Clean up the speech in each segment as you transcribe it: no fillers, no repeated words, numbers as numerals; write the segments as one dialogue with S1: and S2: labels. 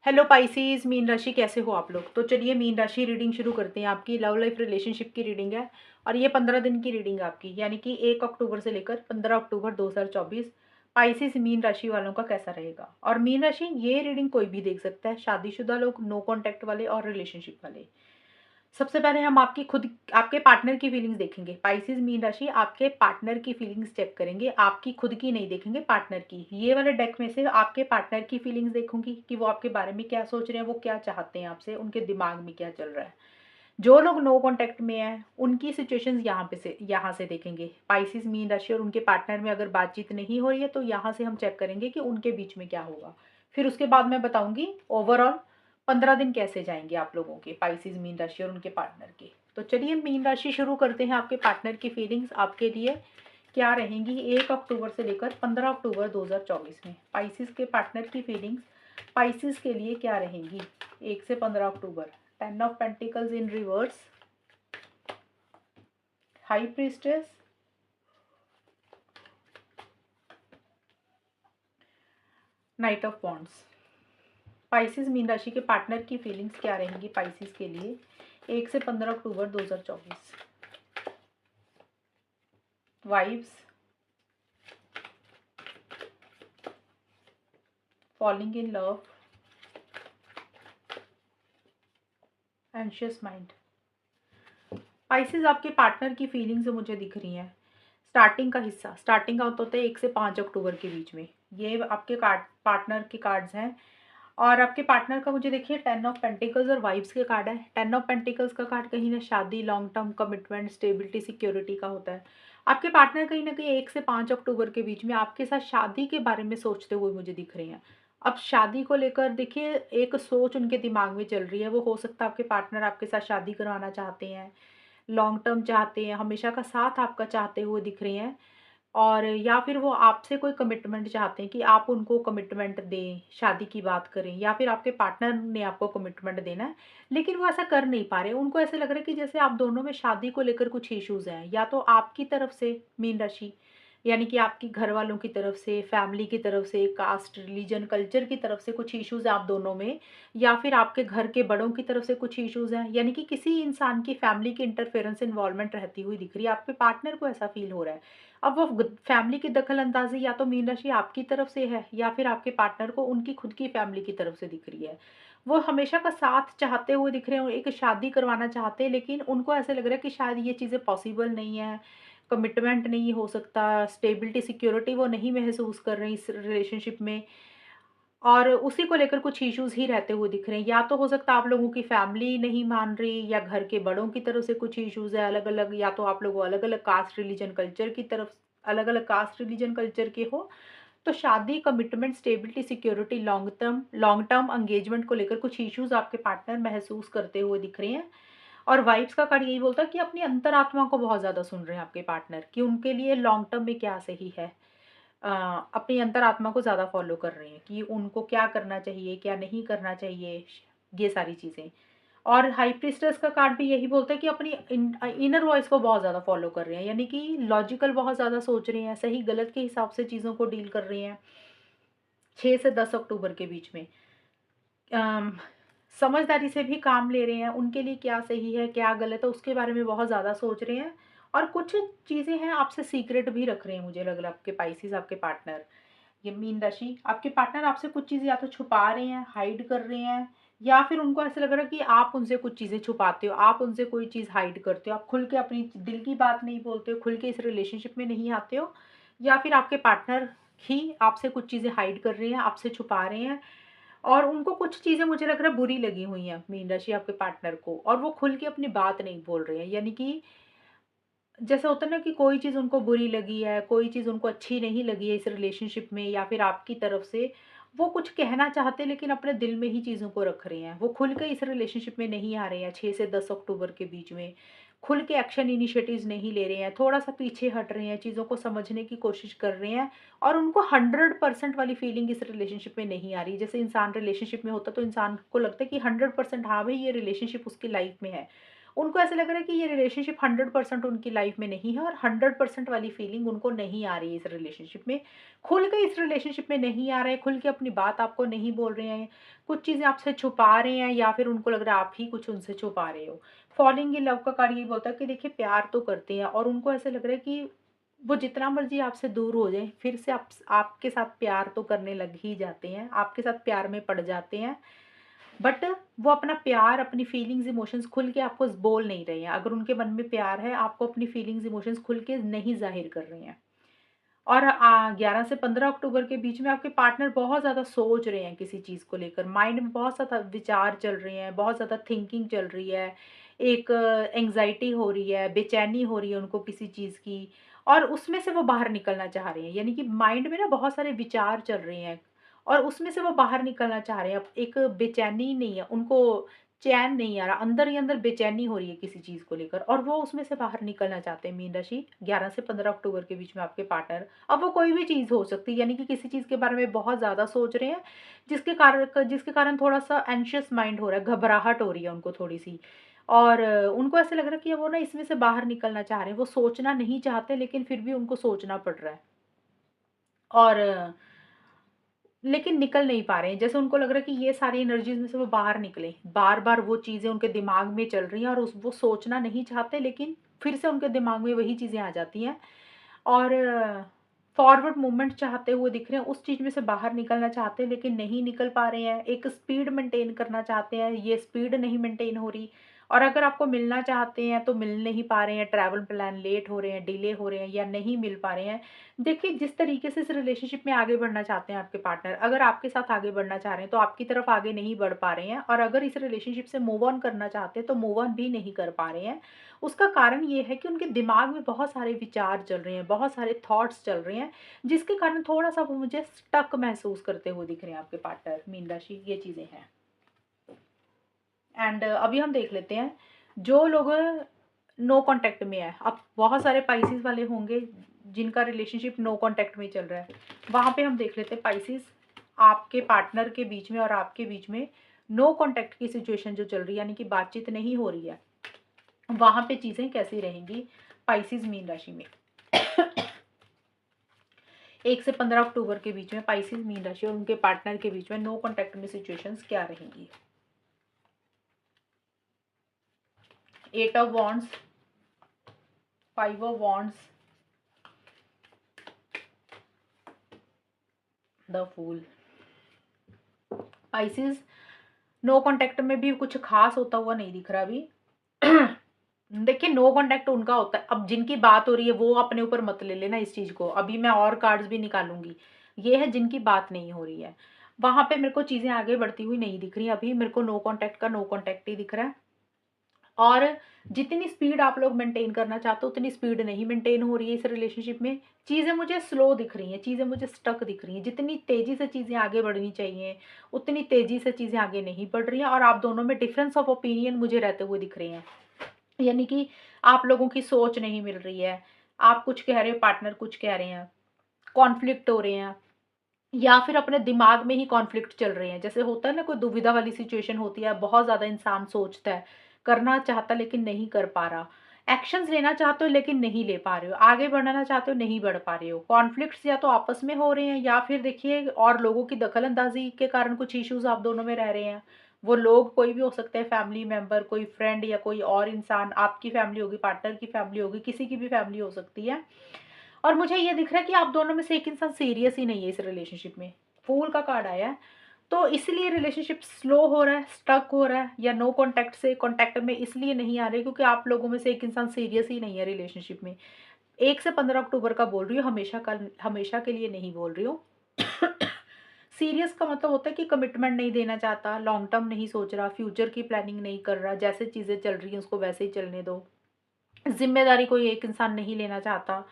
S1: Hello Pisces, mean राशि कैसे हो आप लोग। तो चलिए मीन राशि रीडिंग शुरू करते हैं। आपकी लव लाइफ रिलेशनशिप की रीडिंग है और ये 15 दिन की रीडिंग है आपकी, यानी कि 1 अक्टूबर से लेकर 15 अक्टूबर 2024 पाइसीज मीन राशि वालों का कैसा रहेगा। और मीन राशि ये रीडिंग कोई भी देख सकता है, शादीशुदा लोग, नो कॉन्टैक्ट वाले और रिलेशनशिप वाले। सबसे पहले हम आपकी खुद आपके पार्टनर की फीलिंग्स देखेंगे। पाइसेस मीन राशि आपके पार्टनर की फीलिंग्स चेक करेंगे, आपकी खुद की नहीं देखेंगे, पार्टनर की। ये वाले डेक में से आपके पार्टनर की फीलिंग्स देखूंगी कि वो आपके बारे में क्या सोच रहे हैं, वो क्या चाहते हैं आपसे, उनके दिमाग में क्या चल रहा है। जो लोग नो कॉन्टैक्ट में हैं उनकी सिचुएशंस यहाँ से देखेंगे। पाइसेस मीन राशि और उनके पार्टनर में अगर बातचीत नहीं हो रही है तो यहाँ से हम चेक करेंगे कि उनके बीच में क्या होगा। फिर उसके बाद मैं बताऊंगी ओवरऑल 15 दिन कैसे जाएंगे आप लोगों के, पाइसेस मीन राशि और उनके पार्टनर के। तो चलिए मीन राशि शुरू करते हैं। आपके पार्टनर की फीलिंग्स आपके लिए क्या रहेंगी 1 अक्टूबर से लेकर 15 अक्टूबर 2024 में। पाइसेस के पार्टनर की फीलिंग्स पाइसेस के लिए क्या रहेंगी 1 से 15 अक्टूबर। 10 of pentacles in reverse, high priestess, night of wands. Pisces mean राशि के पार्टनर की फीलिंग्स क्या रहेंगी पाइसेस के लिए 1 से 15 अक्टूबर 2024। Vibes, falling in love, anxious mind. Pisces आपके पार्टनर की फीलिंग्स मुझे दिख रही हैं। स्टार्टिंग का हिस्सा, स्टार्टिंग का होता है 1 से 5 अक्टूबर के बीच में। ये आपके कार्ड पार्टनर के कार्ड्स हैं। और आपके पार्टनर का मुझे देखिए 10 ऑफ पेंटिकल्स और वाइब्स के कार्ड है। 10 ऑफ पेंटिकल्स का कार्ड कहीं ना शादी, long term commitment, stability, security का होता है। आपके पार्टनर कहीं ना कहीं 1 से 5 अक्टूबर के बीच में आपके साथ शादी के बारे में सोचते हुए मुझे दिख रहे हैं। अब शादी को लेकर देखिए एक सोच उनके दिमाग में चल रही है। वो हो सकता है आपके पार्टनर आपके साथ शादी करवाना चाहते हैं, लॉन्ग टर्म चाहते हैं, हमेशा का साथ आपका चाहते हुए दिख रहे हैं। और या फिर वो आपसे कोई कमिटमेंट चाहते हैं कि आप उनको कमिटमेंट दें, शादी की बात करें, या फिर आपके पार्टनर ने आपको कमिटमेंट देना है। लेकिन वो ऐसा कर नहीं पा रहे। उनको ऐसे लग रहा है कि जैसे आप दोनों में शादी को लेकर कुछ इश्यूज हैं, या तो आपकी तरफ से मीन राशि, यानी कि आपकी घर वालों की तरफ से, फैमिली की तरफ से, कास्ट, रिलीजन, कल्चर की तरफ से कुछ इश्यूज हैं आप दोनों में, या फिर आपके घर के बड़ों की तरफ से कुछ इश्यूज हैं। यानी कि किसी इंसान की फैमिली की इंटरफेरेंस, इन्वॉल्वमेंट रहती हुई दिख रही है। आपके पार्टनर को ऐसा फील हो रहा है। अब वो फैमिली की दखल अंदाजी या तो मीन राशि आपकी तरफ से है, या फिर आपके पार्टनर को उनकी खुद की फैमिली की तरफ से दिख रही है। वो हमेशा का साथ चाहते हुए दिख रहे हैं, एक शादी करवाना चाहते हैं, लेकिन उनको ऐसे लग रहा है कि शायद ये चीज़ें पॉसिबल नहीं है, कमिटमेंट नहीं हो सकता, स्टेबिलिटी, सिक्योरिटी वो नहीं महसूस कर रही इस रिलेशनशिप में। और उसी को लेकर कुछ इश्यूज ही रहते हुए दिख रहे हैं। या तो हो सकता है आप लोगों की फैमिली नहीं मान रही, या घर के बड़ों की तरफ से कुछ इश्यूज है अलग अलग, या तो आप लोग अलग अलग कास्ट, रिलीजन, कल्चर की तरफ, अलग अलग कास्ट, रिलीजन, कल्चर के हो। तो शादी, commitment, stability, security, long term engagement को लेकर कुछ इश्यूज आपके पार्टनर महसूस करते हुए दिख रहे हैं। और वाइब्स का कार्ड यही बोलता है कि अपनी अंतरात्मा को बहुत ज़्यादा सुन रहे हैं आपके पार्टनर, कि उनके लिए लॉन्ग टर्म में क्या सही है। अ, अपनी अंतरात्मा को ज़्यादा फॉलो कर रहे हैं कि उनको क्या करना चाहिए, क्या नहीं करना चाहिए, ये सारी चीज़ें। और हाई प्रीस्टेस का कार्ड भी यही बोलता है कि अपनी इनर वॉइस को बहुत ज़्यादा फॉलो कर रहे हैं, यानी कि लॉजिकल बहुत ज़्यादा सोच रहे हैं, सही गलत के हिसाब से चीज़ों को डील कर रहे हैं। 6 से 10 अक्टूबर के बीच में अम, समझदारी से भी काम ले रहे हैं। उनके लिए क्या सही है, क्या गलत है, उसके बारे में बहुत ज़्यादा सोच रहे हैं। और कुछ चीज़ें हैं आपसे सीक्रेट भी रख रहे हैं, मुझे लग रहा है आपके पाइसेस, आपके पार्टनर, ये मीन राशि आपके पार्टनर आपसे कुछ चीज़ें या तो छुपा रहे हैं, हाइड कर रहे हैं, या फिर उनको ऐसा लग रहा है कि आप उनसे कुछ चीज़ें छुपाते हो, आप उनसे कोई चीज़ हाइड करते हो, आप खुल के अपनी दिल की बात नहीं बोलते हो, खुल के इस रिलेशनशिप में नहीं आते हो। या फिर आपके पार्टनर ही आपसे कुछ चीज़ें हाइड कर रहे हैं, आपसे छुपा रहे हैं। और उनको कुछ चीज़ें मुझे लग रहा है बुरी लगी हुई हैं मीन राशि आपके पार्टनर को, और वो खुल के अपनी बात नहीं बोल रहे हैं। यानी कि जैसे होता है ना कि कोई चीज़ उनको बुरी लगी है, कोई चीज़ उनको अच्छी नहीं लगी है इस रिलेशनशिप में, या फिर आपकी तरफ से वो कुछ कहना चाहते हैं लेकिन अपने दिल में ही चीज़ों को रख रहे हैं। वो खुल के इस रिलेशनशिप में नहीं आ रहे हैं 6 से 10 अक्टूबर के बीच में। खुल के एक्शन इनिशिएटिव्स नहीं ले रहे हैं, थोड़ा-सा पीछे हट रहे हैं, चीज़ों को समझने की कोशिश कर रहे हैं। और उनको 100% वाली फीलिंग इस रिलेशनशिप में नहीं आ रही। जैसे इंसान रिलेशनशिप में होता है तो इंसान को लगता है कि 100% हाँ भाई ये रिलेशनशिप उसकी लाइफ में है। उनको ऐसा लग रहा है कि ये रिलेशनशिप 100% उनकी लाइफ में नहीं है और 100% वाली फीलिंग उनको नहीं आ रही है इस रिलेशनशिप में। खुल के इस रिलेशनशिप में नहीं आ रहे, खुल के अपनी बात आपको नहीं बोल रहे हैं, कुछ चीज़ें आपसे छुपा रहे हैं या फिर उनको लग रहा है आप ही कुछ उनसे छुपा रहे हो। फॉलिंग इन लव का कार्ड ये बोलता है कि देखिए प्यार तो करते हैं और उनको ऐसा लग रहा है कि वो जितना मर्ज़ी आपसे दूर हो जाएँ, फिर से आपके साथ प्यार तो करने लग ही जाते हैं, आपके साथ प्यार में पड़ जाते हैं। बट वो अपना प्यार, अपनी फीलिंग्स, इमोशंस खुल के आपको बोल नहीं रहे हैं। अगर उनके मन में प्यार है, आपको अपनी फीलिंग्स, इमोशंस खुल के नहीं ज़ाहिर कर रहे हैं। और 11 से 15 अक्टूबर के बीच में आपके पार्टनर बहुत ज़्यादा सोच रहे हैं किसी चीज़ को लेकर। माइंड में बहुत ज़्यादा विचार चल रहे हैं, बहुत ज़्यादा थिंकिंग चल रही है। एक एंग्ज़ायटी हो रही है, बेचैनी हो रही है उनको किसी चीज़ की और उसमें से वो बाहर निकलना चाह रहे हैं। यानी कि माइंड में ना बहुत सारे विचार चल रहे हैं और उसमें से वो बाहर निकलना चाह रहे हैं। अब एक बेचैनी नहीं है, उनको चैन नहीं आ रहा, अंदर ही अंदर बेचैनी हो रही है किसी चीज़ को लेकर और वो उसमें से बाहर निकलना चाहते हैं मीन राशि 11 से 15 अक्टूबर के बीच में आपके पार्टनर। अब वो कोई भी चीज़ हो सकती है, यानी कि किसी चीज़ के बारे में बहुत ज़्यादा सोच रहे हैं, जिसके कारण थोड़ा-सा एंग्ज़ियस माइंड हो रहा है, घबराहट हो रही है उनको थोड़ी-सी और उनको ऐसा लग रहा है कि वो ना इसमें से बाहर निकलना चाह रहे हैं। वो सोचना नहीं चाहते लेकिन फिर भी उनको सोचना पड़ रहा है और लेकिन निकल नहीं पा रहे हैं। जैसे उनको लग रहा है कि ये सारी एनर्जीज़ में से वो बाहर निकलें। बार-बार वो चीज़ें उनके दिमाग में चल रही हैं और उस वो सोचना नहीं चाहते लेकिन फिर से उनके दिमाग में वही चीज़ें आ जाती हैं और फॉरवर्ड मूवमेंट चाहते हुए दिख रहे हैं, उस चीज़ में से बाहर निकलना चाहते हैं लेकिन नहीं निकल पा रहे हैं। एक स्पीड मेंटेन करना चाहते हैं, ये स्पीड नहीं मेंटेन हो रही और अगर आपको मिलना चाहते हैं तो मिल नहीं पा रहे हैं, ट्रैवल प्लान लेट हो रहे हैं, डिले हो रहे हैं या नहीं मिल पा रहे हैं। देखिए, जिस तरीके से इस रिलेशनशिप में आगे बढ़ना चाहते हैं आपके पार्टनर, अगर आपके साथ आगे बढ़ना चाह रहे हैं तो आपकी तरफ आगे नहीं बढ़ पा रहे हैं और अगर इस रिलेशनशिप से मूव ऑन करना चाहते हैं तो मूव ऑन भी नहीं कर पा रहे हैं। उसका कारण ये है कि उनके दिमाग में बहुत सारे विचार चल रहे हैं, बहुत सारे थॉट्स चल रहे हैं, जिसके कारण थोड़ा-सा वो मुझे स्टक महसूस करते हुए दिख रहे हैं आपके पार्टनर मीन राशि, ये चीज़ें हैं। एंड अभी हम देख लेते हैं, जो लोग नो कॉन्टैक्ट में है, अब बहुत सारे पाइसेस वाले होंगे जिनका रिलेशनशिप नो कॉन्टैक्ट में चल रहा है। वहाँ पे हम देख लेते हैं पाइसेस, आपके पार्टनर के बीच में और आपके बीच में नो कॉन्टैक्ट की सिचुएशन जो चल रही है, यानी कि बातचीत नहीं हो रही है, वहाँ पे चीज़ें कैसी रहेंगी पाइसेस मीन राशि में। 1 से 15 अक्टूबर के बीच में पाइसेस मीन राशि और उनके पार्टनर के बीच में नो कॉन्टैक्ट में सिचुएशंस क्या रहेंगी। 8 of wands, 5 of wands, the fool. Pisces no contact में भी कुछ खास होता हुआ नहीं दिख रहा अभी। देखिए, नो कॉन्टैक्ट उनका होता है, अब जिनकी बात हो रही है वो अपने ऊपर मत ले लेना इस चीज़ को, अभी मैं और कार्ड्स भी निकालूंगी। ये है जिनकी बात नहीं हो रही है, वहां पे मेरे को चीज़ें आगे बढ़ती हुई नहीं दिख रही, अभी मेरे को नो कॉन्टैक्ट का नो कॉन्टैक्ट ही दिख रहा है और जितनी स्पीड आप लोग मेंटेन करना चाहते हो उतनी स्पीड नहीं मेंटेन हो रही है इस रिलेशनशिप में। चीज़ें मुझे स्लो दिख रही हैं, चीज़ें मुझे स्टक दिख रही हैं, जितनी तेज़ी से चीज़ें आगे बढ़नी चाहिए उतनी तेज़ी से चीज़ें आगे नहीं बढ़ रही हैं और आप दोनों में डिफरेंस ऑफ ओपिनियन मुझे रहते हुए दिख रहे हैं। यानी कि आप लोगों की सोच नहीं मिल रही है, आप कुछ कह रहे हो, पार्टनर कुछ कह रहे हैं, कॉन्फ्लिक्ट हो रहे हैं या फिर अपने दिमाग में ही कॉन्फ्लिक्ट चल रहे हैं। जैसे होता है ना, कोई दुविधा वाली सिचुएशन होती है, बहुत ज़्यादा इंसान सोचता है, करना चाहता लेकिन नहीं कर पा रहा, एक्शंस लेना चाहते हो लेकिन नहीं ले पा रहे हो, आगे बढ़ना चाहते हो नहीं बढ़ पा रहे हो। कॉन्फ्लिक्ट्स या तो आपस में हो रहे हैं या फिर देखिए और लोगों की दखल-अंदाज़ी के कारण कुछ इश्यूज़ आप दोनों में रह रहे हैं। वो लोग कोई भी हो सकते हैं, फैमिली मेंबर, कोई फ्रेंड या कोई और इंसान, आपकी फैमिली होगी, पार्टनर की फैमिली होगी, किसी की भी फैमिली हो सकती है। और मुझे ये दिख रहा है कि आप दोनों में से एक इंसान सीरियस ही नहीं है इस रिलेशनशिप में। फूल का कार्ड आया है, तो इसलिए रिलेशनशिप स्लो हो रहा है, स्टक हो रहा है या नो कॉन्टैक्ट से कॉन्टैक्ट में इसलिए नहीं आ रहे क्योंकि आप लोगों में से एक इंसान सीरियस ही नहीं है रिलेशनशिप में। 1 से 15 अक्टूबर का बोल रही हूँ, हमेशा के लिए नहीं बोल रही हूँ। सीरियस का मतलब होता है कि कमिटमेंट नहीं देना चाहता, लॉन्ग टर्म नहीं सोच रहा, फ्यूचर की प्लानिंग नहीं कर रहा, जैसे चीज़ें चल रही हैं उसको वैसे ही चलने दो। ज़िम्मेदारी कोई एक इंसान नहीं लेना चाहता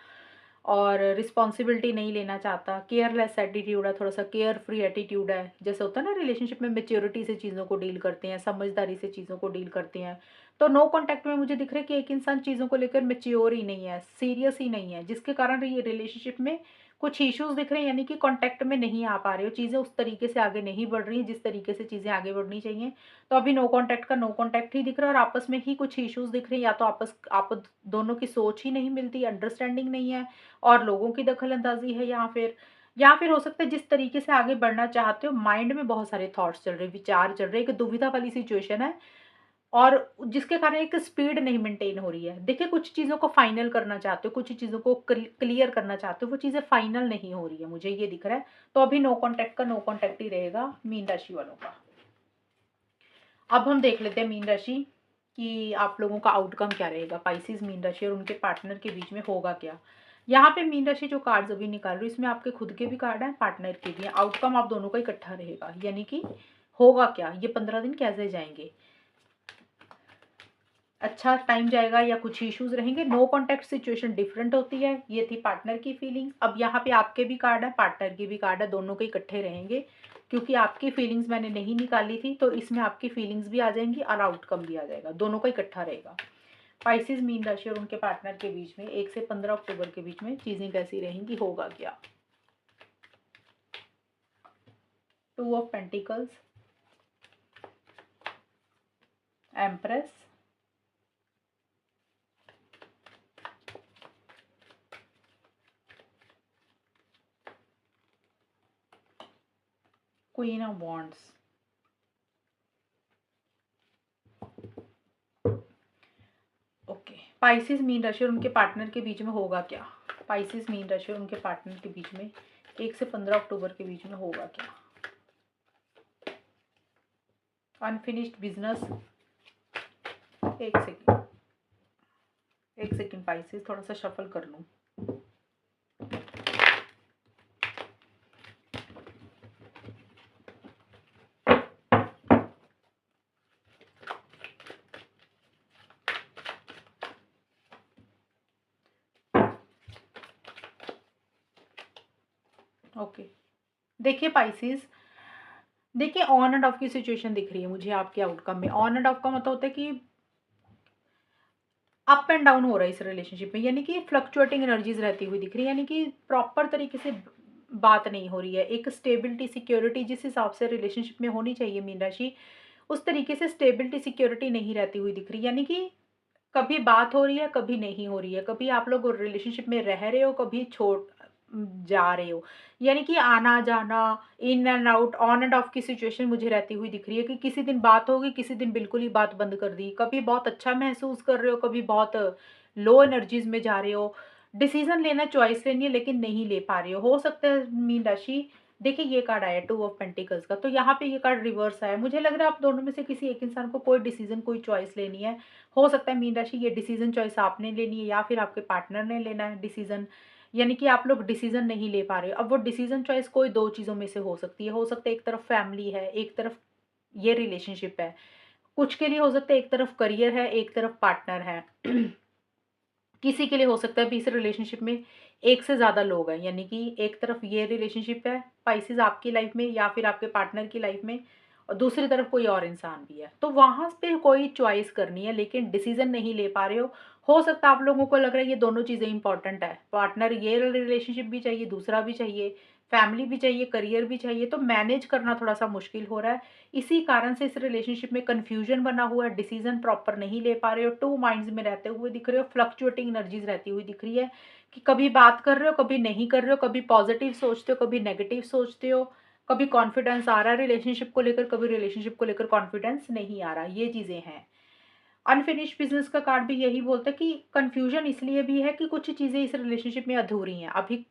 S1: और रिस्पॉन्सिबिलिटी नहीं लेना चाहता, केयरलेस एटीट्यूड है, थोड़ा-सा केयर फ्री एटीट्यूड है। जैसे होता है ना, रिलेशनशिप में मैच्योरिटी से चीज़ों को डील करते हैं, समझदारी से चीज़ों को डील करते हैं। तो नो कॉन्टैक्ट में मुझे दिख रहा है कि एक इंसान चीज़ों को लेकर मैच्योर ही नहीं है, सीरियस ही नहीं है, जिसके कारण ये रिलेशनशिप में कुछ इश्यूज़ दिख रहे हैं, यानी कि कॉन्टैक्ट में नहीं आ पा रहे हो, चीज़ें उस तरीके से आगे नहीं बढ़ रही हैं जिस तरीके से चीज़ें आगे बढ़नी चाहिए। तो अभी नो कॉन्टैक्ट का नो कॉन्टैक्ट ही दिख रहा है और आपस में ही कुछ इश्यूज़ दिख रहे हैं, या तो आप दोनों की सोच ही नहीं मिलती, अंडरस्टैंडिंग नहीं है और लोगों की दखल-अंदाज़ी है, या फिर हो सकता है जिस तरीके से आगे बढ़ना चाहते हो माइंड में बहुत सारे थॉट्स चल रहे हैं, विचार चल रहे हैं, एक दुविधा वाली सिचुएशन है और जिसके कारण एक स्पीड नहीं मेंटेन हो रही है। देखिए, कुछ चीज़ों को फाइनल करना चाहते हो, कुछ चीज़ों को क्लियर करना चाहते हो, वो चीज़ें फाइनल नहीं हो रही है, मुझे ये दिख रहा है। तो अभी नो कॉन्टैक्ट का नो कॉन्टैक्ट ही रहेगा मीन राशि वालों का। अब हम देख लेते हैं मीन राशि कि आप लोगों का आउटकम क्या रहेगा। स्पाइसेस मीन राशि और उनके पार्टनर के बीच में होगा क्या। यहाँ पे मीन राशि जो कार्ड्स अभी निकाल रही हूँ, इसमें आपके खुद के भी कार्ड हैं, पार्टनर के भी हैं। आउटकम आप दोनों का इकट्ठा रहेगा, यानी कि होगा क्या, ये 15 दिन कैसे जाएंगे, अच्छा टाइम जाएगा या कुछ इश्यूज रहेंगे। नो कॉन्टैक्ट सिचुएशन डिफरेंट होती है, ये थी पार्टनर की फीलिंग्स। अब यहाँ पे आपके भी कार्ड है, पार्टनर की भी कार्ड है, दोनों के इकट्ठे रहेंगे क्योंकि आपकी फीलिंग्स मैंने नहीं निकाली थी, तो इसमें आपकी फीलिंग्स भी आ जाएंगी और आउटकम भी आ जाएगा, दोनों का इकट्ठा रहेगा। स्पाइसेस मीन राशि और उनके पार्टनर के बीच में 1 से 15 अक्टूबर के बीच में चीजें कैसी रहेंगी, होगा क्या। 2 of pentacles, empress, queen of wands. Okay, spices mean राशि और उनके पार्टनर के बीच में होगा क्या। स्पाइसेस मीन राशि और उनके पार्टनर के बीच में 1 से 15 अक्टूबर के बीच में होगा क्या। अनफिनिश्ड बिजनेस, एक सेकेंड, एक सेकेंड स्पाइसेस, थोड़ा सा शफल कर लूँ। ओके, देखिए स्पाइसेस, देखिए ऑन एंड ऑफ की सिचुएशन दिख रही है मुझे आपके आउटकम में। ऑन एंड ऑफ का मतलब होता है कि अप एंड डाउन हो रहा है इस रिलेशनशिप में, यानी कि फ्लक्चुएटिंग एनर्जीज रहती हुई दिख रही है, यानी कि प्रॉपर तरीके से बात नहीं हो रही है। एक स्टेबिलिटी सिक्योरिटी जिस हिसाब से रिलेशनशिप में होनी चाहिए मीन राशि, उस तरीके से स्टेबिलिटी सिक्योरिटी नहीं रहती हुई दिख रही, यानी कि कभी बात हो रही है, कभी नहीं हो रही है, कभी आप लोग रिलेशनशिप में रह रहे हो, कभी छोड़ जा रहे हो, यानी कि आना जाना, in and out, on end of की सिचुएशन मुझे रहती हुई दिख रही है कि किसी दिन बात होगी, किसी दिन बिल्कुल ही बात बंद कर दी, कभी बहुत अच्छा महसूस कर रहे हो, कभी बहुत लो एनर्जीज में जा रहे हो, डिसीजन लेना, चॉइस लेनी है लेकिन नहीं ले पा रहे हो सकता है मीन राशि। देखिए, ये कार्ड आया 2 ऑफ पेंटिकल्स का, तो यहाँ पे ये कार्ड रिवर्स आया। मुझे लग रहा है आप दोनों में से किसी एक इंसान को कोई डिसीजन, कोई चॉइस लेनी है। हो सकता है मीन राशि ये डिसीजन चॉइस आपने लेनी है या फिर आपके पार्टनर ने लेना है डिसीजन, यानी कि आप लोग डिसीजन नहीं ले पा रहे हो। अब वो डिसीजन चॉइस कोई दो चीज़ों में से हो सकती है। हो सकता है एक तरफ फैमिली है, एक तरफ ये रिलेशनशिप है, कुछ के लिए हो सकता है एक तरफ करियर है, एक तरफ पार्टनर है। किसी के लिए हो सकता है भी इस रिलेशनशिप में एक से ज़्यादा लोग हैं, यानी कि एक तरफ ये रिलेशनशिप है स्पाइसेस आपकी लाइफ में या फिर आपके पार्टनर की लाइफ में, और दूसरी तरफ कोई और इंसान भी है। तो वहाँ पे कोई चॉइस करनी है लेकिन डिसीजन नहीं ले पा रहे हो सकता है आप लोगों को लग रहा है ये दोनों चीज़ें इंपॉर्टेंट है, पार्टनर ये रिलेशनशिप भी चाहिए, दूसरा भी चाहिए, फैमिली भी चाहिए, करियर भी चाहिए, तो मैनेज करना थोड़ा सा मुश्किल हो रहा है। इसी कारण से इस रिलेशनशिप में कन्फ्यूजन बना हुआ है, डिसीजन प्रॉपर नहीं ले पा रहे हो, टू माइंड्स में रहते हुए दिख रहे हो, फ्लक्चुएटिंग एनर्जीज रहती हुई दिख रही है कि कभी बात कर रहे हो, कभी नहीं कर रहे हो, कभी पॉजिटिव सोचते हो, कभी नेगेटिव सोचते हो, कभी कॉन्फिडेंस आ रहा है रिलेशनशिप को लेकर, कभी रिलेशनशिप को लेकर कॉन्फिडेंस नहीं आ रहा, ये चीज़ें हैं। अनफिनिश्ड बिजनेस का कार्ड भी यही बोलता है कि कंफ्यूजन इसलिए भी है कि कुछ चीज़ें इस रिलेशनशिप में अधूरी हैं अभी।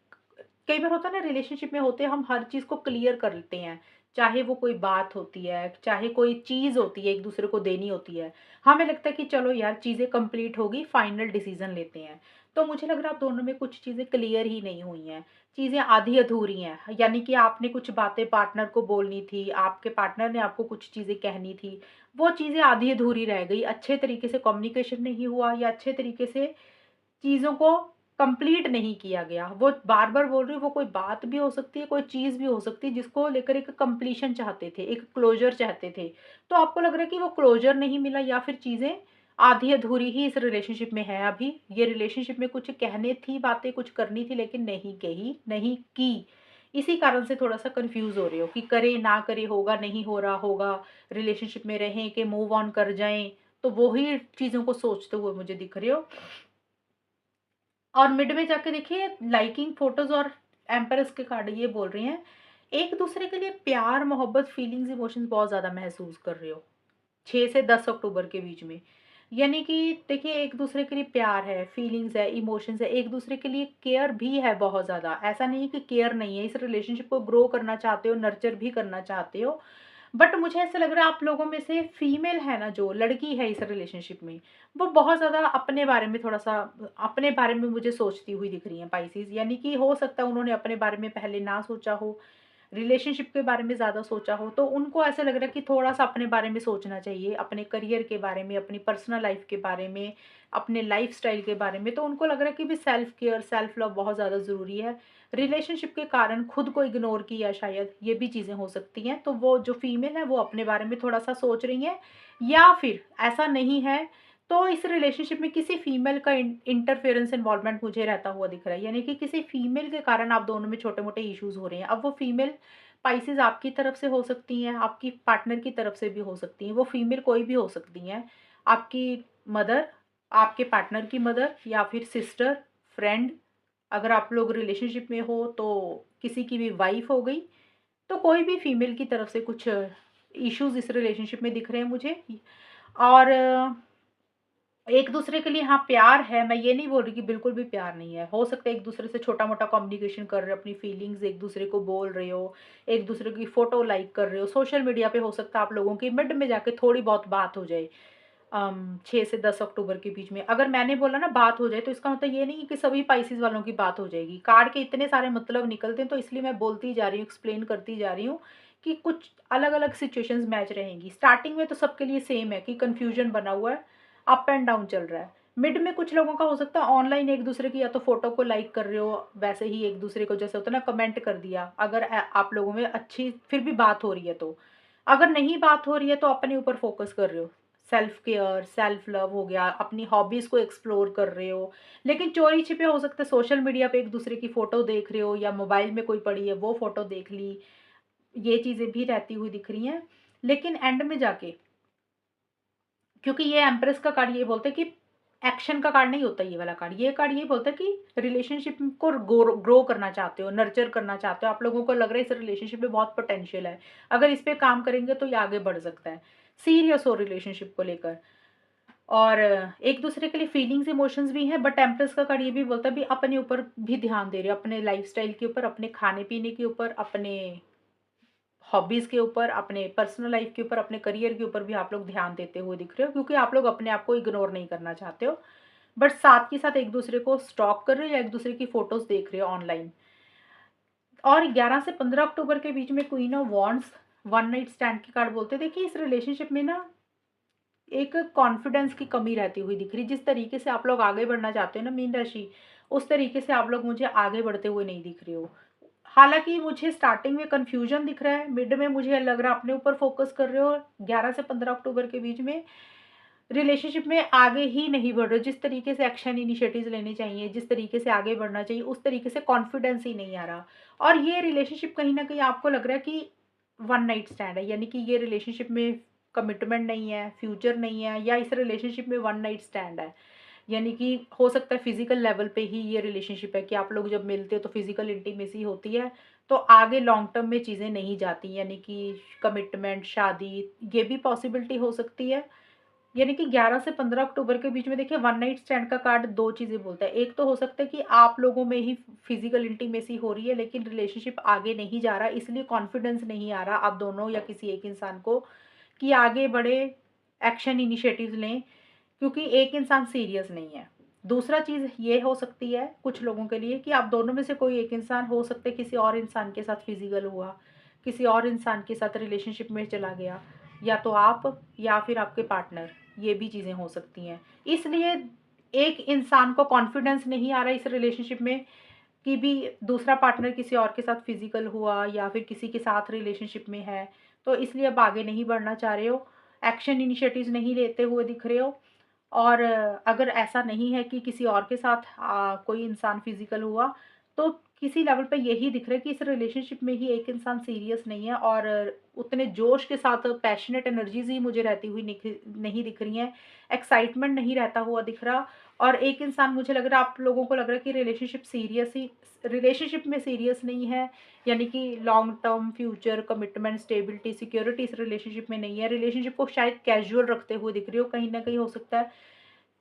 S1: कई बार होता है ना, रिलेशनशिप में होते हैं हम हर चीज़ को क्लियर कर लेते हैं, चाहे वो कोई बात होती है, चाहे कोई चीज़ होती है एक दूसरे को देनी होती है, हमें लगता है कि चलो यार चीज़ें कंप्लीट होगी, फाइनल डिसीजन लेते हैं। तो मुझे लग रहा है आप दोनों में कुछ चीज़ें क्लियर ही नहीं हुई हैं, चीज़ें आधी अधूरी हैं, यानी कि आपने कुछ बातें पार्टनर को बोलनी थी, आपके पार्टनर ने आपको कुछ चीज़ें कहनी थी, वो चीज़ें आधी अधूरी रह गई, अच्छे तरीके से कम्युनिकेशन नहीं हुआ या अच्छे तरीके से चीज़ों को कंप्लीट नहीं किया गया। वो बार-बार बोल रही हूँ, वो कोई बात भी हो सकती है, कोई चीज़ भी हो सकती है जिसको लेकर एक कंप्लीशन चाहते थे, एक क्लोज़र चाहते थे। तो आपको लग रहा है कि वो क्लोज़र नहीं मिला या फिर चीज़ें आधी अधूरी ही इस रिलेशनशिप में है अभी। ये रिलेशनशिप में कुछ कहने थी बातें, कुछ करनी थी लेकिन नहीं कही, नहीं की। इसी कारण से थोड़ा-सा कन्फ्यूज़ हो रहे हो कि करें, ना करें, होगा, नहीं हो रहा होगा, रिलेशनशिप में रहें कि मूव ऑन कर जाएँ। तो वो ही चीज़ों को सोचते हुए मुझे दिख रहे हो। और मिड में जाके देखिए लाइकिंग फ़ोटोज़ और एम्प्रेस के कार्ड ये बोल रही हैं, एक-दूसरे के लिए प्यार, मोहब्बत, फीलिंग्स, इमोशंस बहुत ज़्यादा महसूस कर रहे हो। 6 से 10 अक्टूबर के बीच में। यानी कि देखिए एक-दूसरे के लिए प्यार है, फीलिंग्स है, इमोशंस है, एक-दूसरे के लिए केयर भी है बहुत ज़्यादा। ऐसा नहीं है कि केयर नहीं है, इस रिलेशनशिप को ग्रो करना चाहते हो, नर्चर भी करना चाहते हो। बट मुझे ऐसा लग रहा है आप लोगों में से फीमेल है ना जो लड़की है इस रिलेशनशिप में, वो बहुत ज़्यादा अपने बारे में थोड़ा-सा अपने बारे में मुझे सोचती हुई दिख रही हैं पाइसेस। यानी कि हो सकता है उन्होंने अपने बारे में पहले ना सोचा हो, रिलेशनशिप के बारे में ज़्यादा सोचा हो, तो उनको ऐसा लग रहा है कि थोड़ा-सा अपने बारे में सोचना चाहिए, अपने करियर के बारे में, अपनी पर्सनल लाइफ़ के बारे में, अपने लाइफ़स्टाइल के बारे में। तो उनको लग रहा है कि भी सेल्फ केयर, सेल्फ लव बहुत ज़्यादा ज़रूरी है। रिलेशनशिप के कारण खुद को इग्नोर किया शायद, ये भी चीज़ें हो सकती हैं। तो वो जो फीमेल है, वो अपने बारे में थोड़ा-सा सोच रही हैं या फिर ऐसा नहीं है, तो इस रिलेशनशिप में किसी फीमेल का इंटरफेरेंस इन्वॉल्वमेंट मुझे रहता हुआ दिख रहा है। यानी कि किसी फीमेल के कारण आप दोनों में छोटे-मोटे इश्यूज़ हो रहे हैं। अब वो फीमेल स्पाइसेस आपकी तरफ से हो सकती हैं, आपकी पार्टनर की तरफ से भी हो सकती हैं, वो फीमेल कोई भी हो सकती हैं। आपकी मदर, आपके पार्टनर की मदर या फिर सिस्टर, फ्रेंड, अगर आप लोग रिलेशनशिप में हो तो किसी की भी वाइफ़ हो गई, तो कोई भी फीमेल की तरफ से कुछ इश्यूज़ इस रिलेशनशिप में दिख रहे हैं मुझे। और एक-दूसरे के लिए हाँ, प्यार है, मैं ये नहीं बोल रही कि बिल्कुल भी प्यार नहीं है। हो सकता है एक-दूसरे से छोटा-मोटा कम्युनिकेशन कर रहे हो, अपनी फीलिंग्स एक-दूसरे को बोल रहे हो, एक-दूसरे की फ़ोटो लाइक कर रहे हो, सोशल मीडिया पे हो सकता है आप लोगों की मिड में जाके थोड़ी बहुत बात हो जाए। 6 से 10 अक्टूबर के बीच में। अगर मैंने बोला ना बात हो जाए, तो इसका मतलब ये नहीं है कि सभी पाइसेस वालों की बात हो जाएगी। कार्ड के इतने सारे मतलब निकलते हैं, तो इसलिए मैं बोलती जा रही हूँ, एक्सप्लेन करती जा रही हूँ कि कुछ अलग-अलग सिचुएशंस मैच रहेंगी। स्टार्टिंग में तो सबके लिए सेम है कि कन्फ्यूजन बना हुआ है, अप एंड डाउन चल रहा है। मिड में कुछ लोगों का हो सकता है ऑनलाइन एक-दूसरे की या तो फ़ोटो को लाइक कर रहे हो, वैसे ही एक-दूसरे को जैसे होता है ना कमेंट कर दिया, अगर आप लोगों में अच्छी फिर भी बात हो रही है तो। अगर नहीं बात हो रही है, तो अपने ऊपर फ़ोकस कर रहे हो। सेल्फ केयर, सेल्फ लव हो गया, अपनी हॉबीज़ को एक्सप्लोर कर रहे हो। लेकिन चोरी-छिपे हो सकता है सोशल मीडिया पे एक-दूसरे की फ़ोटो देख रहे हो या मोबाइल में कोई पड़ी है वो फ़ोटो देख ली, ये चीज़ें भी रहती हुई दिख रही हैं। लेकिन एंड में जाके क्योंकि ये एम्प्रेस का कार्ड ये बोलता है कि एक्शन का कार्ड नहीं होता ये वाला कार्ड। ये कार्ड ये बोलता है कि रिलेशनशिप को ग्रो करना चाहते हो, नर्चर करना चाहते हो। आप लोगों को लग रहा है इस रिलेशनशिप में बहुत पोटेंशियल है। अगर इस पे काम करेंगे तो ये आगे बढ़ सकता है। सीरियस हो रिलेशनशिप को लेकर। और एक-दूसरे के लिए फीलिंग्स, इमोशंस भी हैं, बट एम्प्रेस का कार्ड ये भी बोलता है भी अपने ऊपर भी ध्यान दे रहे हो, अपने लाइफ़स्टाइल के ऊपर, अपने खाने-पीने के ऊपर, अपने हॉबीज़ के ऊपर, अपने पर्सनल लाइफ़ के ऊपर, अपने करियर के ऊपर भी आप लोग ध्यान देते हुए दिख रहे हो क्योंकि आप लोग अपने आप को इग्नोर नहीं करना चाहते हो। बट साथ के साथ एक-दूसरे को स्टॉक कर रहे हो या एक-दूसरे की फ़ोटोज़ देख रहे हो ऑनलाइन। और 11 से 15 अक्टूबर के बीच में queen of wands, one night stand की कार्ड बोलते हैं। देखिए इस रिलेशनशिप में ना एक कॉन्फिडेंस की कमी रहती हुई दिख रही है। जिस तरीके से आप लोग आगे बढ़ना चाहते हो ना मीन राशि, उस तरीके से आप लोग मुझे आगे बढ़ते हुए नहीं दिख रहे हो। हालाँकि मुझे स्टार्टिंग में कन्फ्यूजन दिख रहा है, मिड में मुझे लग रहा है अपने ऊपर फ़ोकस कर रहे हो, 11 से 15 अक्टूबर के बीच में रिलेशनशिप में आगे ही नहीं बढ़ रहे हो। जिस तरीके से एक्शन इनिशिएटिव्स लेने चाहिए, जिस तरीके से आगे बढ़ना चाहिए, उस तरीके से कॉन्फिडेंस ही नहीं आ रहा। और ये रिलेशनशिप कहीं न कहीं आपको लग रहा है कि वन नाइट स्टैंड है, यानी कि ये रिलेशनशिप में कमिटमेंट नहीं है, फ्यूचर नहीं है या इस रिलेशनशिप में वन नाइट स्टैंड है। यानी कि हो सकता है फिज़िकल लेवल पे ही ये रिलेशनशिप है कि आप लोग जब मिलते हो तो फिज़िकल इंटीमेसी होती है, तो आगे लॉन्ग टर्म में चीज़ें नहीं जाती, यानी कि कमिटमेंट, शादी, ये भी पॉसिबिलिटी हो सकती है। यानी कि 11 से 15 अक्टूबर के बीच में देखिए वन नाइट स्टैंड का कार्ड 2 चीज़ें बोलता है। एक तो हो सकता है कि आप लोगों में ही फिज़िकल इंटीमेसी हो रही है लेकिन रिलेशनशिप आगे नहीं जा रहा, इसलिए कॉन्फिडेंस नहीं आ रहा आप दोनों या किसी एक इंसान को कि आगे बढ़े, एक्शन इनिशिएटिव्स लें, क्योंकि एक इंसान सीरियस नहीं है। दूसरा चीज़ ये हो सकती है कुछ लोगों के लिए कि आप दोनों में से कोई एक इंसान हो सकता है किसी और इंसान के साथ फिज़िकल हुआ, किसी और इंसान के साथ रिलेशनशिप में चला गया, या तो आप या फिर आपके पार्टनर, ये भी चीज़ें हो सकती हैं। इसलिए एक इंसान को कॉन्फिडेंस नहीं आ रहा है इस रिलेशनशिप में कि भी दूसरा पार्टनर किसी और के साथ फिज़िकल हुआ या फिर किसी के साथ रिलेशनशिप में है, तो इसलिए अब आगे नहीं बढ़ना चाह रहे हो, एक्शन इनिशिएटिव्स नहीं लेते हुए दिख रहे हो। और अगर ऐसा नहीं है कि किसी और के साथ कोई इंसान फिज़िकल हुआ, तो किसी लेवल पे यही दिख रहा है कि इस रिलेशनशिप में ही एक इंसान सीरियस नहीं है और उतने जोश के साथ पैशनेट एनर्जीज़ ही मुझे रहती हुई नहीं दिख रही हैं। एक्साइटमेंट नहीं रहता हुआ दिख रहा और एक इंसान मुझे लग रहा है आप लोगों को लग रहा है कि रिलेशनशिप में सीरियस नहीं है, यानी कि long term future commitment, stability, security इस रिलेशनशिप में नहीं है। रिलेशनशिप को शायद कैज़ुअल रखते हुए दिख रही हो, कहीं न कहीं हो सकता है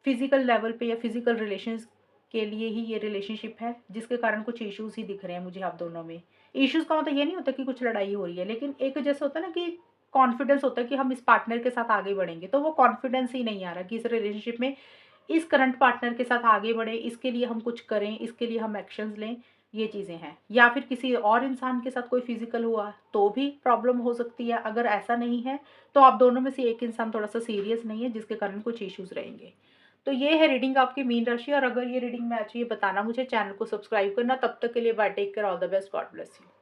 S1: फिज़िकल लेवल पे या फिज़िकल रिलेशंस के लिए ही ये रिलेशनशिप है, जिसके कारण कुछ इश्यूज़ ही दिख रहे हैं मुझे आप दोनों में। इश्यूज़ का मतलब ये नहीं होता कि कुछ लड़ाई हो रही है, लेकिन एक जैसे होता है ना कि कॉन्फिडेंस होता है कि हम इस पार्टनर के साथ आगे बढ़ेंगे, तो वो कॉन्फिडेंस ही नहीं आ रहा कि इस रिलेशनशिप में इस करंट पार्टनर के साथ आगे बढ़ें, इसके लिए हम कुछ करें, इसके लिए हम एक्शंस लें, ये चीज़ें हैं। या फिर किसी और इंसान के साथ कोई फिज़िकल हुआ, तो भी प्रॉब्लम हो सकती है। अगर ऐसा नहीं है, तो आप दोनों में से एक इंसान थोड़ा-सा सीरियस नहीं है, जिसके कारण कुछ इश्यूज़ रहेंगे। तो ये है रीडिंग आपकी मीन राशि और अगर ये रीडिंग मैच हुई है बताना मुझे, चैनल को सब्सक्राइब करना। तब तक के लिए bye, take care, all the best, God bless you.